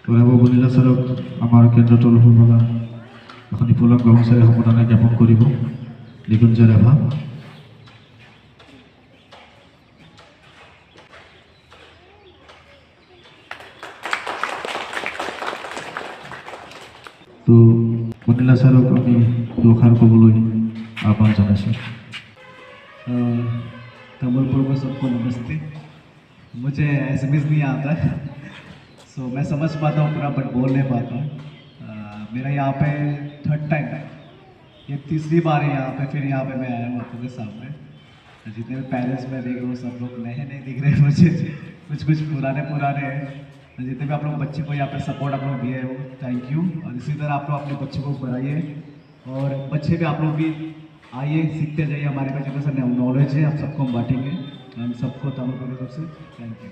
তৰাব বনিলা ছাৰক আমাৰ কেন্দ্ৰৰ তৰফৰ পৰা এখন ফুলক কৰ্মচাৰী সম্বোধনা জ্ঞাপন কৰিব। নিকুঞ্জ ৰাভা। তো বনিলা ছাৰক আমি দুষাৰ ক'বলৈ আহ্বান জনাইছোঁ। तमिलपुर में सबको नमस्ते। मुझे एसएमएस नहीं आता है, सो मैं समझ पाता हूँ पूरा बट बोल नहीं पाता हूँ। मेरा यहाँ पे थर्ड टाइम है, ये तीसरी बार है यहाँ पे, फिर यहाँ पे मैं आया हूँ आपके सामने। जितने भी पेरेंट्स मैं देख रहा हूँ सब लोग नए नहीं दिख रहे हैं मुझे, कुछ कुछ पुराने पुराने हैं। जितने भी आप लोग बच्चे को यहाँ पे सपोर्ट आप लोग दिए हो, थैंक यू। और इसी तरह आप लोग अपने बच्चों को बढ़ाइए और बच्चे भी आप लोग भी आइए, सीखते जाइए। हमारे में जितना सा नॉलेज है आप सबको हम बांटेंगे। हम सबको तमिल तरफ से थैंक यू।